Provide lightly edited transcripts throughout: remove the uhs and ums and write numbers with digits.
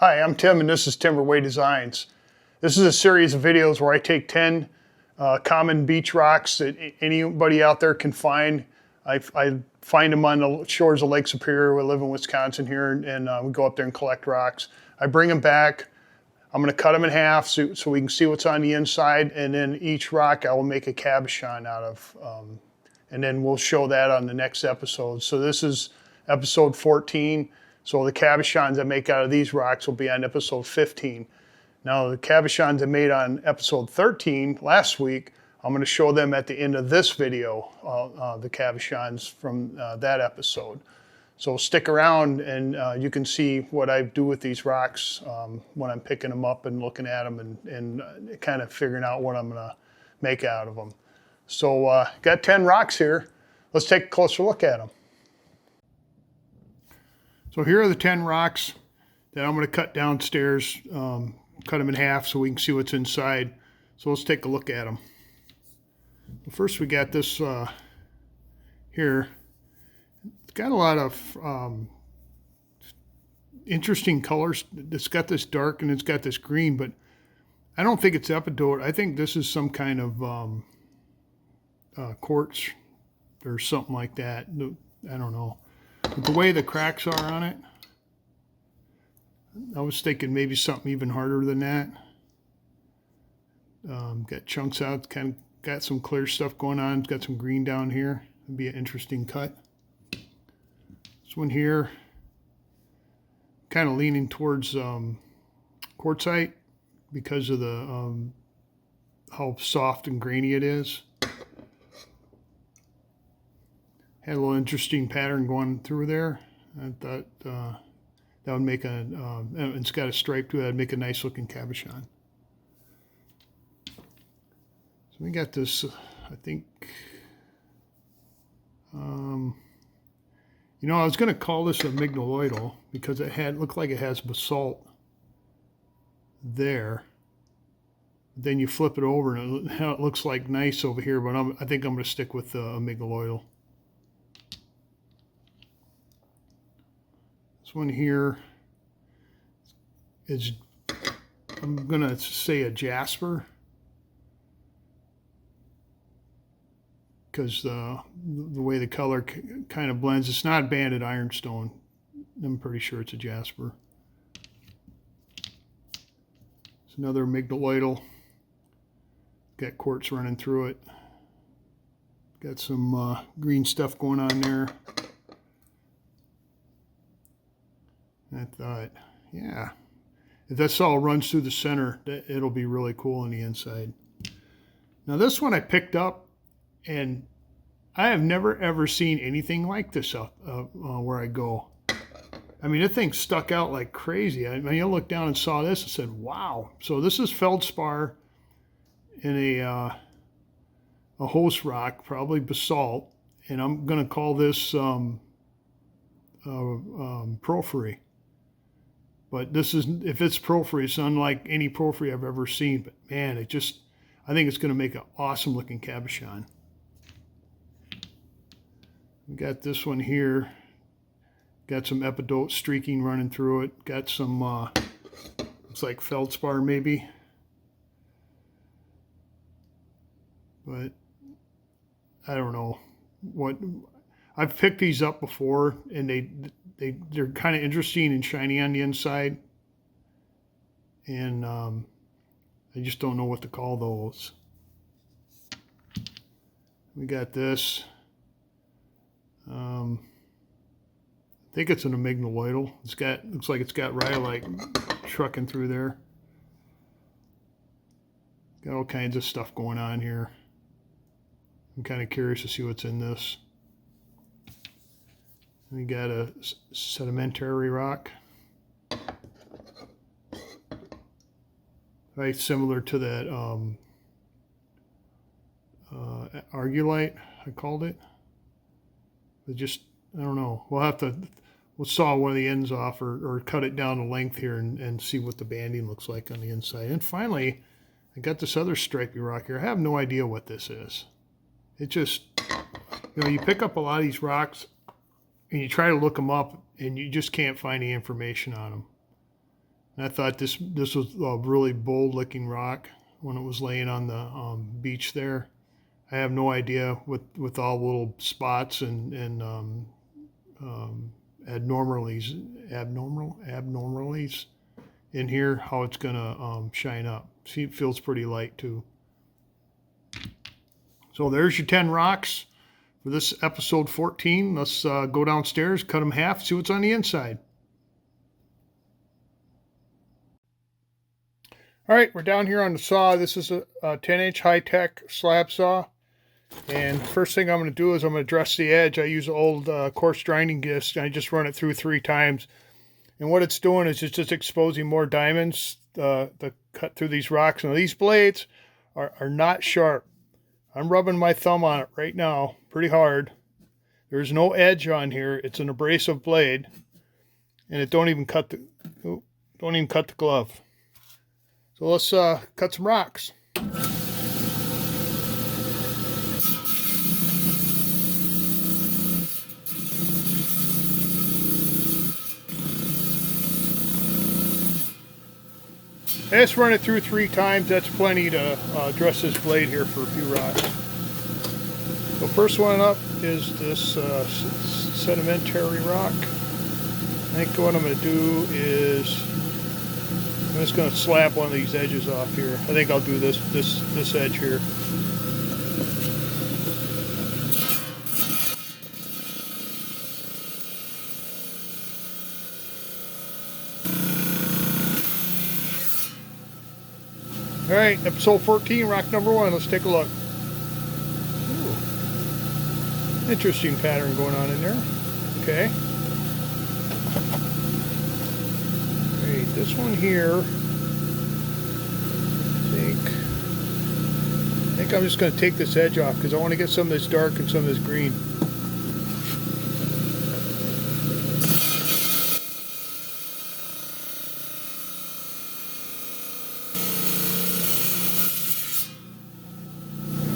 Hi, I'm Tim and this is Timberway Designs. This is a series of videos where I take 10 common beach rocks that anybody out there can find. I find them on the shores of Lake Superior. We live in Wisconsin here, and we go up there and collect rocks. I bring them back. I'm going to cut them in half so we can see what's on the inside, and then each rock I will make a cabochon out of. And then we'll show that on the next episode. So this is episode 14. So the cabochons I make out of these rocks will be on episode 15. Now the cabochons I made on episode 13 last week, I'm going to show them at the end of this video, the cabochons from that episode. So stick around and you can see what I do with these rocks when I'm picking them up and looking at them and kind of figuring out what I'm going to make out of them. So got 10 rocks here. Let's take a closer look at them. So here are the 10 rocks that I'm going to cut downstairs, cut them in half so we can see what's inside. So let's take a look at them. Well, first we got this here. It's got a lot of interesting colors. It's got this dark and it's got this green, but I don't think it's epidote. I think this is some kind of quartz or something like that. I don't know. But the way the cracks are on it, I was thinking maybe something even harder than that. Got chunks out, kind of got some clear stuff going on. It's got some green down here. It'd be an interesting cut. This one here, kind of leaning towards quartzite because of the how soft and grainy it is. Had a little interesting pattern going through there. I thought that would make it's got a stripe to it, that'd make a nice looking cabochon. So we got this, I think, you know, I was going to call this a mignoloidal because it looked like it has basalt there. Then you flip it over and it looks like gneiss over here, but I think I'm going to stick with a mignoloidal. This one here is, I'm going to say a jasper, because the way the color kind of blends. It's not banded ironstone. I'm pretty sure it's a jasper. It's another mignoloidal. Got quartz running through it. Got some green stuff going on there. I thought, yeah, if this all runs through the center, it'll be really cool on the inside. Now this one I picked up, and I have never ever seen anything like this where I go. I mean, that thing stuck out like crazy. I mean, I looked down and saw this and said, wow. So this is feldspar in a host rock, probably basalt, and I'm going to call this porphyry. But this is, if it's porphyry, it's unlike any porphyry I've ever seen. But man, I think it's going to make an awesome looking cabochon. We got this one here. Got some epidote streaking running through it. Got some, looks like feldspar maybe. But I don't know what. I've picked these up before, and they're kind of interesting and shiny on the inside, and I just don't know what to call those. We got this. I think it's an mignoloidal. Looks like it's got rhyolite trucking through there. Got all kinds of stuff going on here. I'm kind of curious to see what's in this. We got a sedimentary rock, right, similar to that argillite, I called it. But just, I don't know. We'll saw one of the ends off or cut it down to length here and see what the banding looks like on the inside. And finally, I got this other stripy rock here. I have no idea what this is. It just, you know, you pick up a lot of these rocks and you try to look them up and you just can't find any information on them. And I thought this was a really bold looking rock when it was laying on the beach there. I have no idea with all the little spots and abnormalities in here, how it's gonna shine up. See, it feels pretty light too. So there's your 10 rocks for this episode 14. Let's go downstairs, cut them half, see what's on the inside. All right, we're down here on the saw. This is a 10-inch high-tech slab saw. And first thing I'm going to do is I'm going to dress the edge. I use old coarse grinding disc, and I just run it through 3 times. And what it's doing is it's just exposing more diamonds to cut through these rocks. Now these blades are not sharp. I'm rubbing my thumb on it right now pretty hard. There's no edge on here. It's an abrasive blade, and it don't even cut the glove. So let's cut some rocks. I just run it through 3 times. That's plenty to dress this blade here for a few rocks. So first one up is this sedimentary rock. I think what I'm going to do is I'm just going to slap one of these edges off here. I think I'll do this edge here. All right, episode 14, rock number 1. Let's take a look. Ooh. Interesting pattern going on in there. Okay. All right, this one here, I think I'm just going to take this edge off because I want to get some of this dark and some of this green.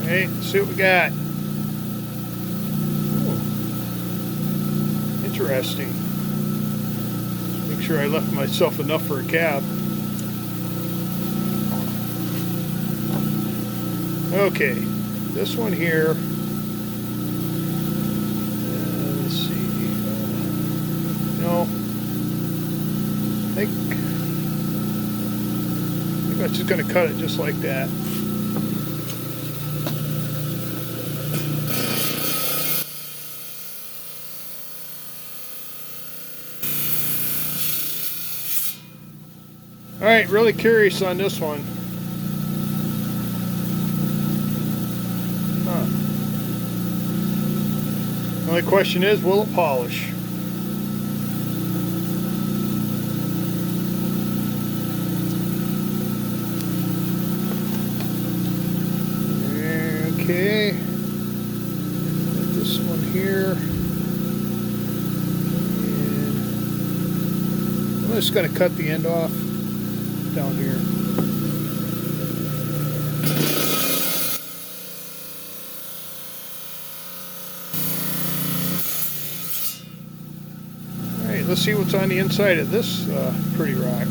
Alright, let's see what we got. Ooh. Interesting. Make sure I left myself enough for a cab. Okay, this one here. Let's see. I think I'm just going to cut it just like that. All right, really curious on this one. Huh. The only question is, will it polish? Okay. This one here. And I'm just going to cut the end off down here. Alright, let's see what's on the inside of this pretty rock.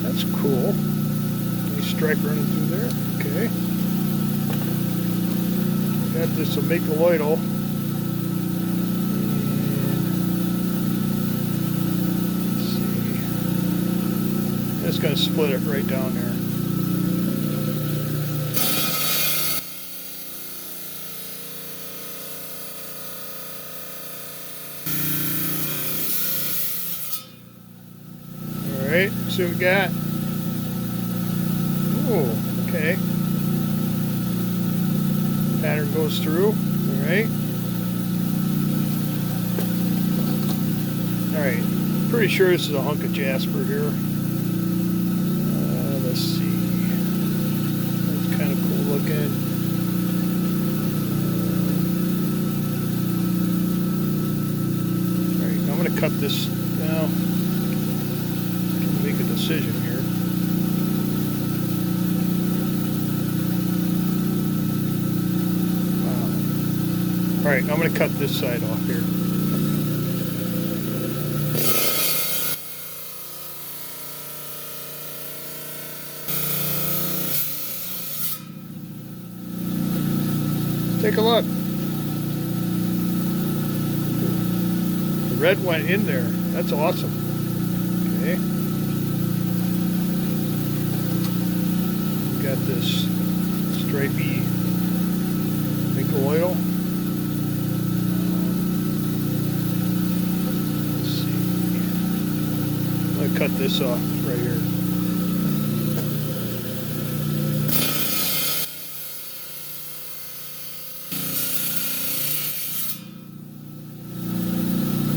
That's cool. Nice stripe running through there. Okay. Got this amygdaloidal. Just going to split it right down there. Alright, see what we got. Oh, okay. Pattern goes through. Alright. Alright, pretty sure this is a hunk of jasper here. Let's see. That's kind of cool looking. Alright, I'm going to cut this now. Make a decision here. Wow. Alright, I'm going to cut this side off here. Take a look. The red went in there. That's awesome. Okay. Got this stripey nickel oil. Let's see. I'm going to cut this off right here.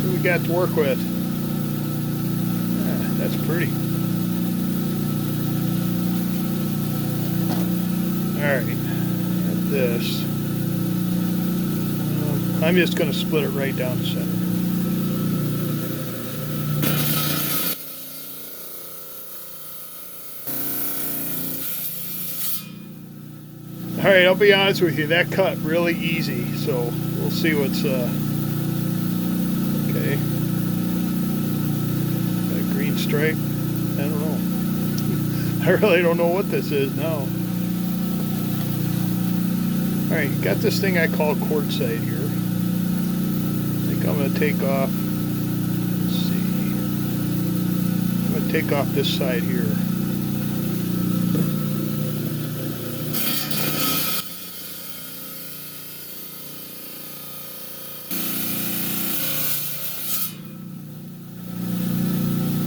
So we got to work with. Ah, that's pretty. Alright, got this. I'm just going to split it right down the center. Alright, I'll be honest with you, that cut really easy, so we'll see what's, okay. Got a green stripe, I don't know. I really don't know what this is now. Alright, got this thing I call quartzite here. I think I'm going to take off, let's see, I'm going to take off this side here.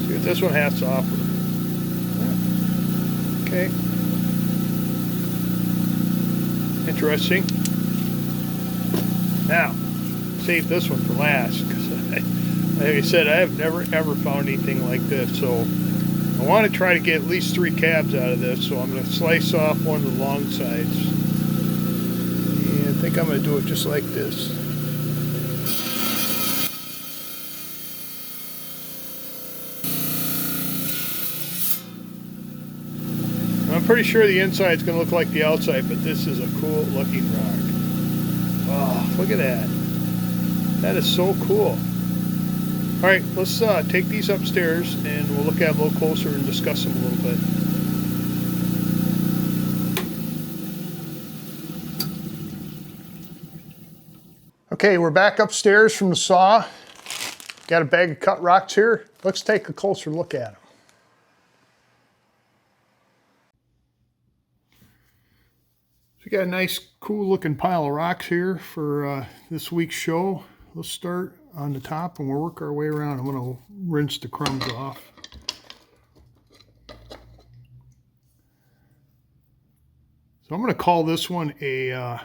See what this one has to offer. Okay. Interesting. Now, save this one for last because, like I said, I have never ever found anything like this. So I want to try to get at least 3 cabs out of this. So I'm going to slice off one of the long sides, and I think I'm going to do it just like this. I'm pretty sure the inside is going to look like the outside, but this is a cool looking rock. Oh, look at that. That is so cool. Alright, let's take these upstairs and we'll look at them a little closer and discuss them a little bit. Okay, we're back upstairs from the saw. Got a bag of cut rocks here. Let's take a closer look at them. We got a nice cool looking pile of rocks here for this week's show. Let's start on the top and we'll work our way around. I'm going to rinse the crumbs off. So I'm going to call this one a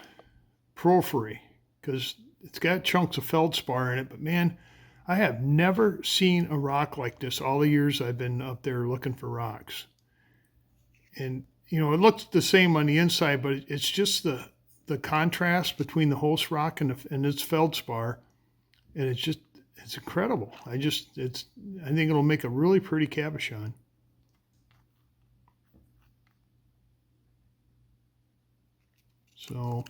porphyry because it's got chunks of feldspar in it. But man, I have never seen a rock like this all the years I've been up there looking for rocks. And you know, it looks the same on the inside, but it's just the contrast between the host rock and its feldspar, and it's incredible. I think it'll make a really pretty cabochon. So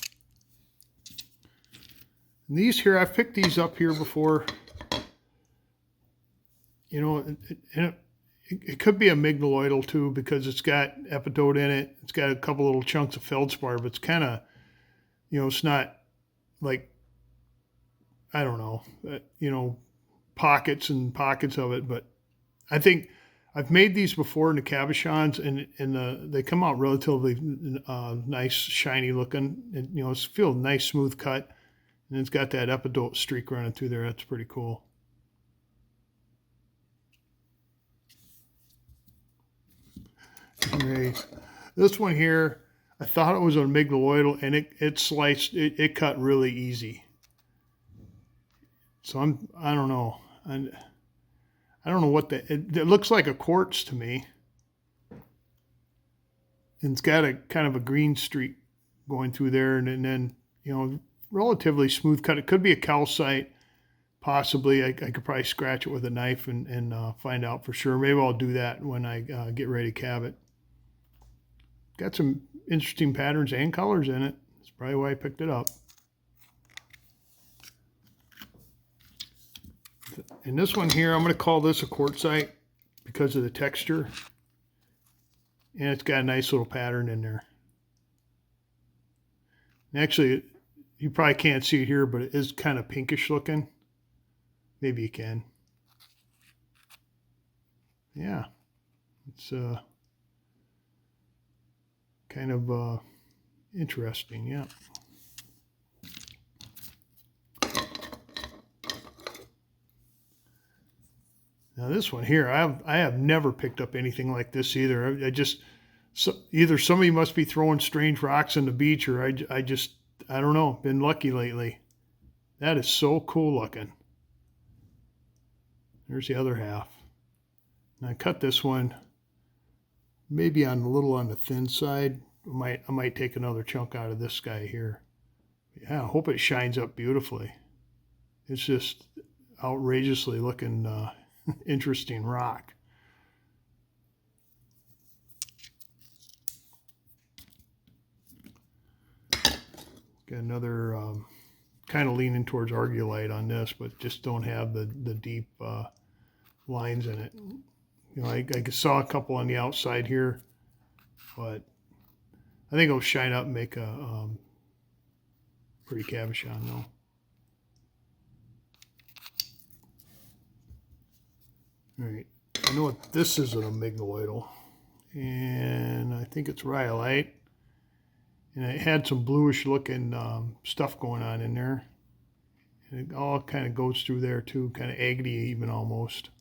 these here, I've picked these up here before. You know, it could be a mignoloidal too because it's got epitote in it. It's got a couple little chunks of feldspar, but it's kind of, you know, it's not like, I don't know, you know, pockets and pockets of it. But I think I've made these before in the cabochons, and they come out relatively nice, shiny looking. And, you know, it's feel nice, smooth cut, and it's got that epitote streak running through there. That's pretty cool. Okay. This one here, I thought it was a mignoloidal, and it sliced, it cut really easy. So I don't know. I don't know what it looks like a quartz to me. And it's got a kind of a green streak going through there, and then, you know, relatively smooth cut. It could be a calcite, possibly. I could probably scratch it with a knife and find out for sure. Maybe I'll do that when I get ready to cab it. Got some interesting patterns and colors in it. That's probably why I picked it up. And this one here, I'm going to call this a quartzite because of the texture. And it's got a nice little pattern in there. And actually, you probably can't see it here, but it is kind of pinkish looking. Maybe you can. Yeah, it's kind of interesting, yeah. Now this one here, I have never picked up anything like this either. Either somebody must be throwing strange rocks on the beach, or I don't know, been lucky lately. That is so cool looking. There's the other half. And I cut this one maybe a little on the thin side. I might take another chunk out of this guy here. Yeah, I hope it shines up beautifully. It's just outrageously looking interesting rock. Got another kind of leaning towards argillite on this, but just don't have the deep lines in it. You know, I saw a couple on the outside here, but I think it'll shine up and make a pretty cabochon though. All right, I know what this is, an amygdaloidal, and I think it's rhyolite, and it had some bluish looking stuff going on in there, and it all kind of goes through there too, kind of agate even almost.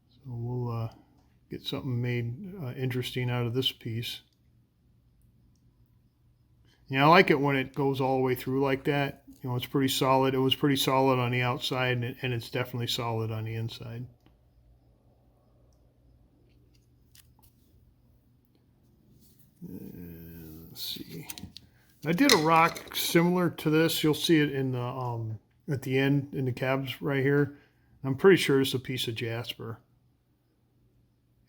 So we'll get something made interesting out of this piece. Yeah, I like it when it goes all the way through like that. You know, it's pretty solid. It was pretty solid on the outside, and it's definitely solid on the inside. Let's see. I did a rock similar to this. You'll see it in the at the end in the cabs right here. I'm pretty sure it's a piece of jasper,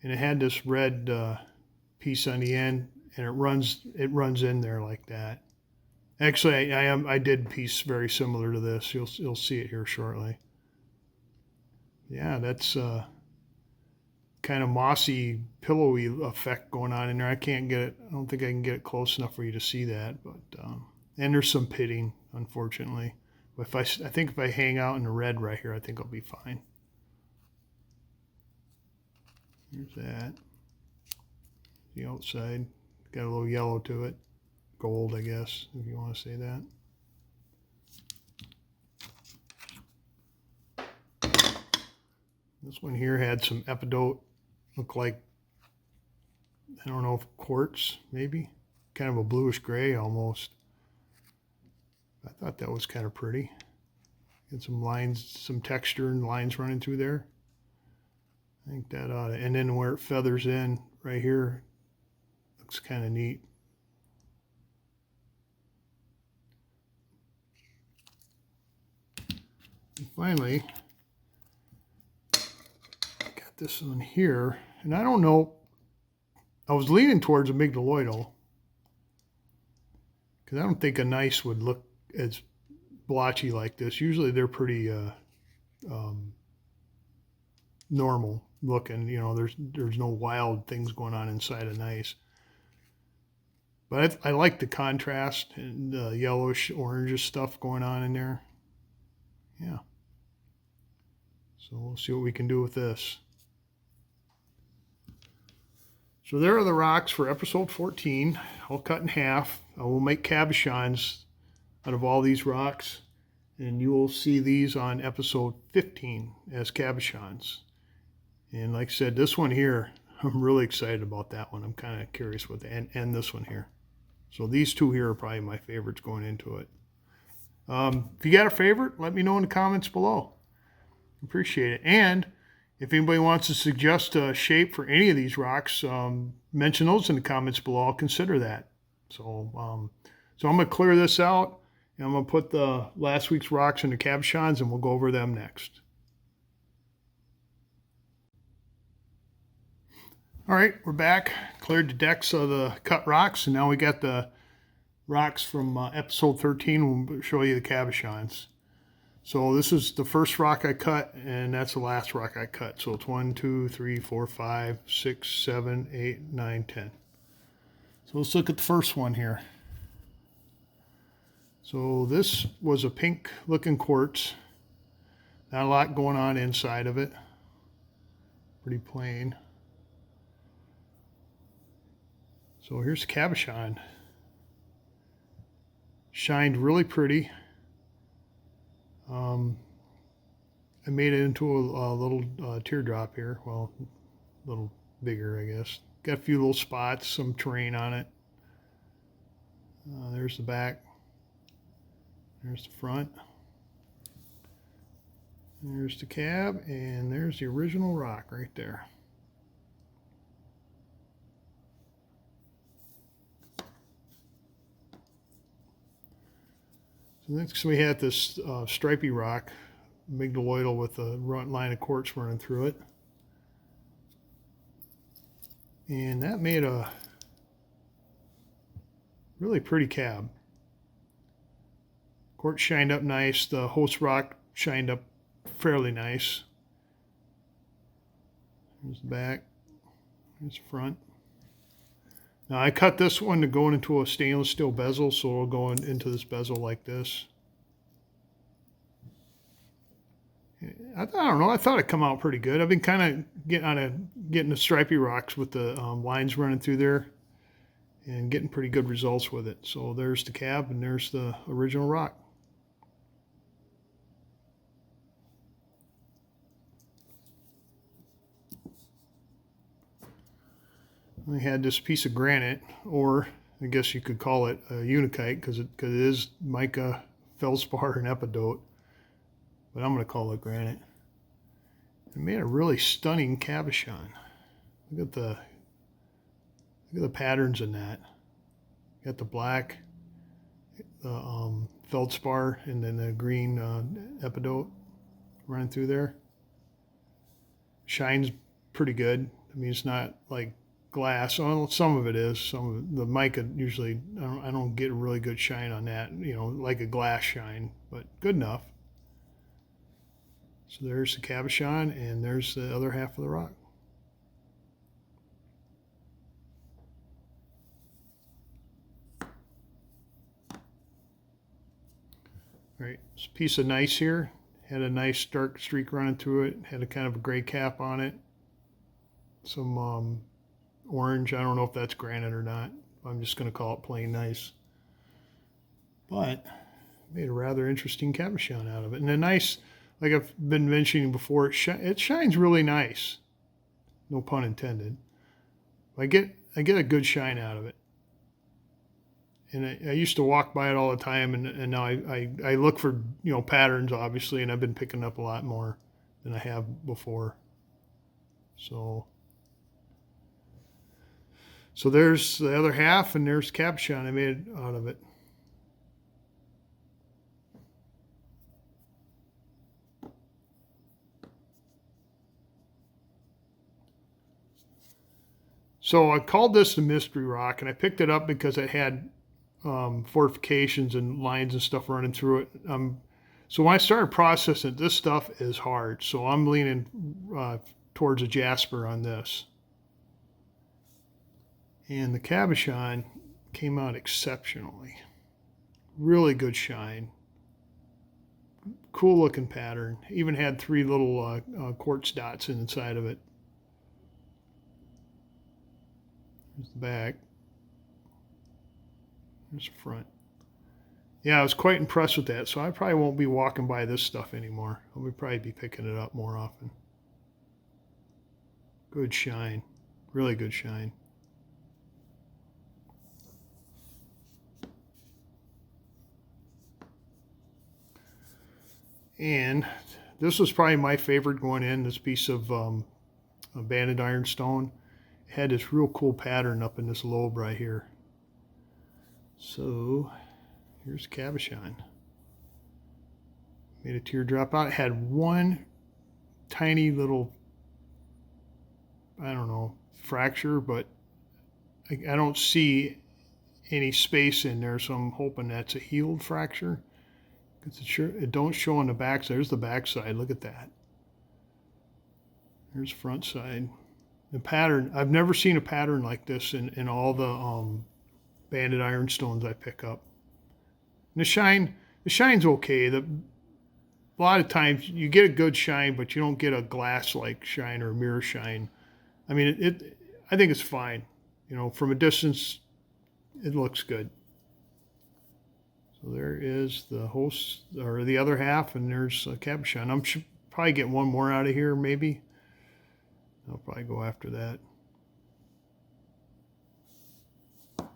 and it had this red piece on the end, and it runs in there like that. Actually, I did a piece very similar to this. You'll see it here shortly. Yeah, that's kind of mossy, pillowy effect going on in there. I can't get it. I don't think I can get it close enough for you to see that. But and there's some pitting, unfortunately. But I think if I hang out in the red right here, I think I'll be fine. Here's that. The outside got a little yellow to it. Gold, I guess, if you want to say that. This one here had some epidote, looked like, I don't know if quartz, maybe, kind of a bluish gray almost. I thought that was kind of pretty. Get some lines, some texture and lines running through there. I think that ought to, and then where it feathers in right here, looks kind of neat. And finally, I got this one here, and I don't know, I was leaning towards amygdaloidal, because I don't think a gneiss would look as blotchy like this. Usually they're pretty normal looking, you know, there's no wild things going on inside a gneiss. But I like the contrast and the yellowish, orangish stuff going on in there. Yeah. So we'll see what we can do with this. So there are the rocks for episode 14, all cut in half. I will make cabochons out of all these rocks, and you will see these on episode 15 as cabochons. And like I said, this one here, I'm really excited about that one. I'm kind of curious with it, and this one here. So these two here are probably my favorites going into it. If you got a favorite, let me know in the comments below. Appreciate it. And if anybody wants to suggest a shape for any of these rocks, mention those in the comments below. I'll consider that. So, I'm going to clear this out, and I'm going to put the last week's rocks in the cabochons, and we'll go over them next. All right, we're back. Cleared the decks of the cut rocks, and now we got the rocks from episode 13. We'll show you the cabochons. So this is the first rock I cut, and that's the last rock I cut. So it's 1, 2, 3, 4, 5, 6, 7, 8, 9, 10. So let's look at the first one here. So this was a pink looking quartz. Not a lot going on inside of it. Pretty plain. So here's the cabochon. Shined really pretty. I made it into a little teardrop here. Well, a little bigger, I guess. Got a few little spots, some terrain on it. There's the back. There's the front. There's the cab, and there's the original rock right there. So next we had this stripy rock, migdaloidal with a line of quartz running through it. And that made a really pretty cab. Quartz shined up nice. The host rock shined up fairly nice. Here's the back. Here's the front. Now I cut this one to go into a stainless steel bezel, so it'll go into this bezel like this. I don't know. I thought it'd come out pretty good. I've been kind of getting the stripy rocks with the lines running through there, and getting pretty good results with it. So there's the cab, and there's the original rock. I had this piece of granite, or I guess you could call it a unikite, because it is mica, feldspar, and epidote. But I'm going to call it granite. It made a really stunning cabochon. Look at the patterns in that. Got the black, the feldspar, and then the green epidote running through there. Shines pretty good. I mean, it's not like glass. Well, some of it is. Some of the mica usually I don't get a really good shine on that. You know, like a glass shine, but good enough. So there's the cabochon, and there's the other half of the rock. All right, this piece of gneiss here had a nice dark streak running through it. Had a kind of a gray cap on it. Some orange. I don't know if that's granite or not. I'm just going to call it plain gneiss. But made a rather interesting cabochon out of it. And the gneiss, like I've been mentioning before, it shines really nice. No pun intended. I get a good shine out of it. And I used to walk by it all the time, and now I look for, you know, patterns, obviously, and I've been picking up a lot more than I have before. So there's the other half, and there's cabochon I made out of it. So I called this the mystery rock, and I picked it up because it had fortifications and lines and stuff running through it. So when I started processing it, this stuff is hard. So I'm leaning towards a jasper on this. And the cabochon came out exceptionally. Really good shine. Cool looking pattern. Even had 3 little quartz dots inside of it. There's the back. There's the front. Yeah, I was quite impressed with that, so I probably won't be walking by this stuff anymore. I'll probably be picking it up more often. Good shine. Really good shine. And this was probably my favorite going in, this piece of banded ironstone. It had this real cool pattern up in this lobe right here. So here's cabochon. Made a teardrop out. It had one tiny little, I don't know, fracture, but I don't see any space in there, so I'm hoping that's a healed fracture. It don't show on the back side. There's the back side. Look at that. There's front side. The pattern, I've never seen a pattern like this in all the banded ironstones I pick up. the shine's okay. A lot of times you get a good shine, but you don't get a glass-like shine or a mirror shine. I mean, I think it's fine. You know, from a distance, it looks good. So there is the host, or the other half, and there's a cabochon. I'm should probably get one more out of here, maybe. I'll probably go after that. A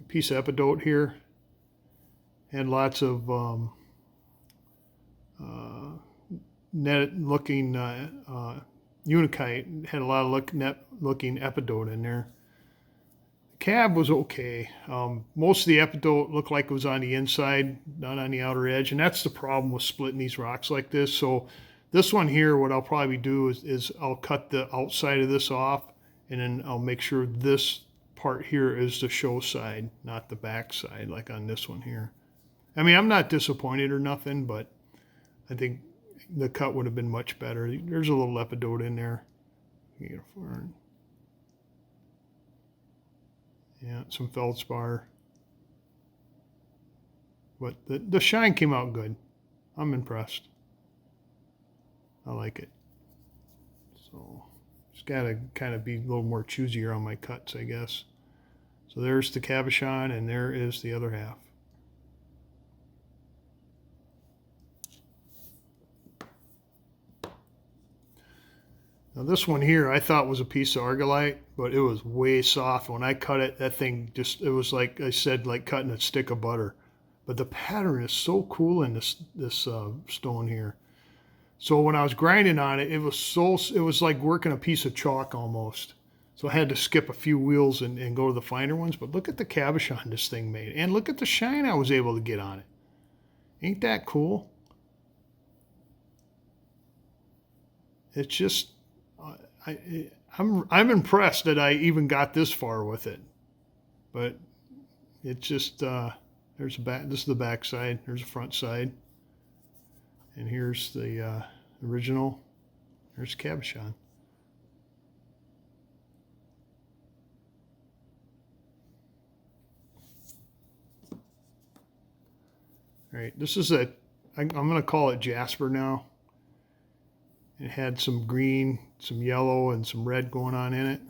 piece of epidote here. Had lots of net-looking unikite. Had a lot of net-looking epidote in there. The cab was okay. Most of the epidote looked like it was on the inside, not on the outer edge, and that's the problem with splitting these rocks like this. So this one here, what I'll probably do is I'll cut the outside of this off, and then I'll make sure this part here is the show side, not the back side, like on this one here. I mean, I'm not disappointed or nothing, but I think the cut would have been much better. There's a little epidote in there. Yeah, some feldspar. But the shine came out good. I'm impressed. I like it. So just got to kind of be a little more choosier on my cuts, I guess. So there's the cabochon, and there is the other half. Now this one here I thought was a piece of argillite, but it was way soft. When I cut it, that thing just, it was like I said, like cutting a stick of butter. But the pattern is so cool in this stone here. So when I was grinding on it, it was like working a piece of chalk almost. So I had to skip a few wheels and go to the finer ones. But look at the cabochon this thing made. And look at the shine I was able to get on it. Ain't that cool? It's just, I'm impressed that I even got this far with it. But it's just, there's a back, this is the back side, there's the front side. And here's the original, there's cabochon. All right, this is I'm gonna call it Jasper now. It had some green, some yellow, and some red going on in it.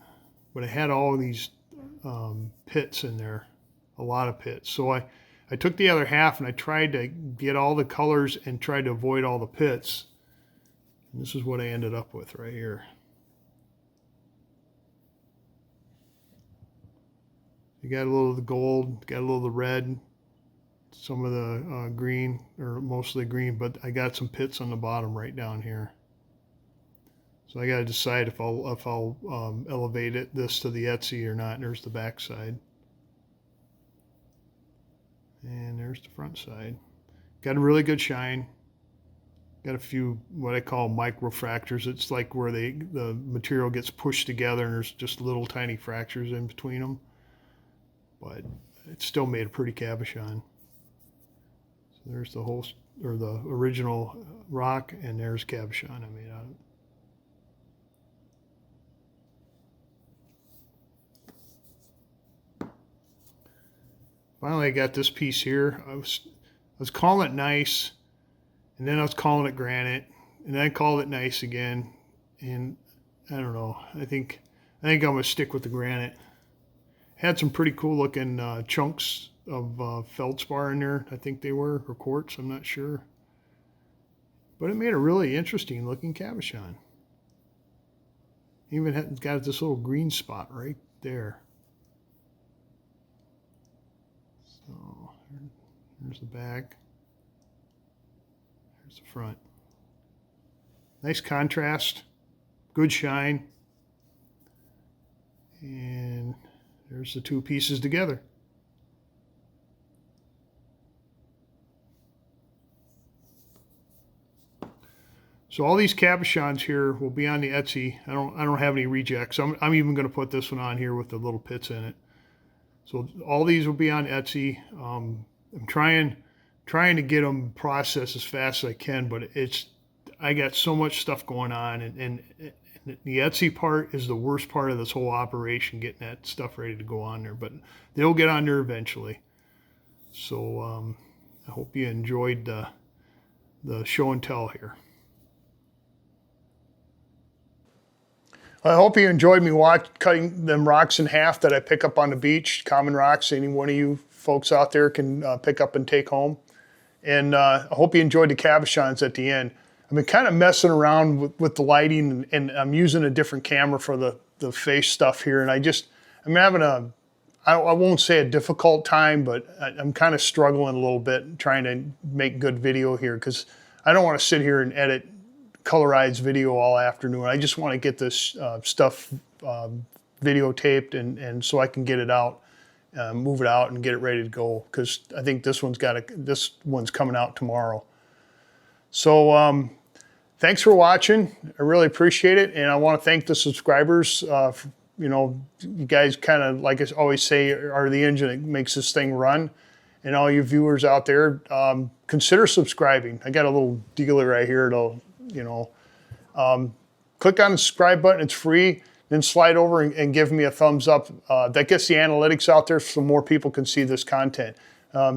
But it had all these pits in there, a lot of pits. So I took the other half and I tried to get all the colors and tried to avoid all the pits. And this is what I ended up with right here. You got a little of the gold, got a little of the red, some of the green, or mostly green, but I got some pits on the bottom right down here. So I got to decide if I'll elevate this to the Etsy or not. There's the back side. And there's the front side. Got a really good shine. Got a few what I call micro fractures. It's like where the material gets pushed together and there's just little tiny fractures in between them. But it still made a pretty cabochon. So there's the whole, or the original rock, and there's cabochon I made out of it. Finally, I got this piece here. I was calling it nice, and then I was calling it granite, and then I called it nice again. And I don't know. I think I'm gonna stick with the granite. Had some pretty cool looking chunks of feldspar in there. I think they were, or quartz. I'm not sure. But it made a really interesting looking cabochon. Even got this little green spot right there. So there's the back, there's the front. Nice contrast, good shine, and there's the two pieces together. So all these cabochons here will be on the Etsy. I don't have any rejects. I'm even going to put this one on here with the little pits in it. So all these will be on Etsy. I'm trying to get them processed as fast as I can, but I got so much stuff going on, and the Etsy part is the worst part of this whole operation, getting that stuff ready to go on there. But they'll get on there eventually. So I hope you enjoyed the show and tell here. I hope you enjoyed me cutting them rocks in half that I pick up on the beach, common rocks any one of you folks out there can pick up and take home. And I hope you enjoyed the cabochons at the end. I've been kind of messing around with the lighting, and I'm using a different camera for the face stuff here. And I'm having I won't say a difficult time, but I'm kind of struggling a little bit trying to make good video here, because I don't want to sit here and edit colorized video all afternoon. I just want to get this stuff videotaped and so I can get it out, move it out and get it ready to go, because I think this one's coming out tomorrow. So thanks for watching. I really appreciate it, and I want to thank the subscribers. You know, you guys kind of, like I always say, are the engine that makes this thing run. And all you viewers out there, consider subscribing. I got a little dealer right here. It'll, you know, click on the subscribe button. It's free. Then slide over and give me a thumbs up. That gets the analytics out there so more people can see this content.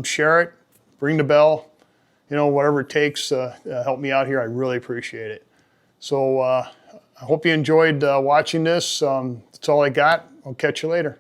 Share it, ring the bell, you know, whatever it takes to help me out here. I really appreciate it. So I hope you enjoyed watching this. That's all I got. I'll catch you later.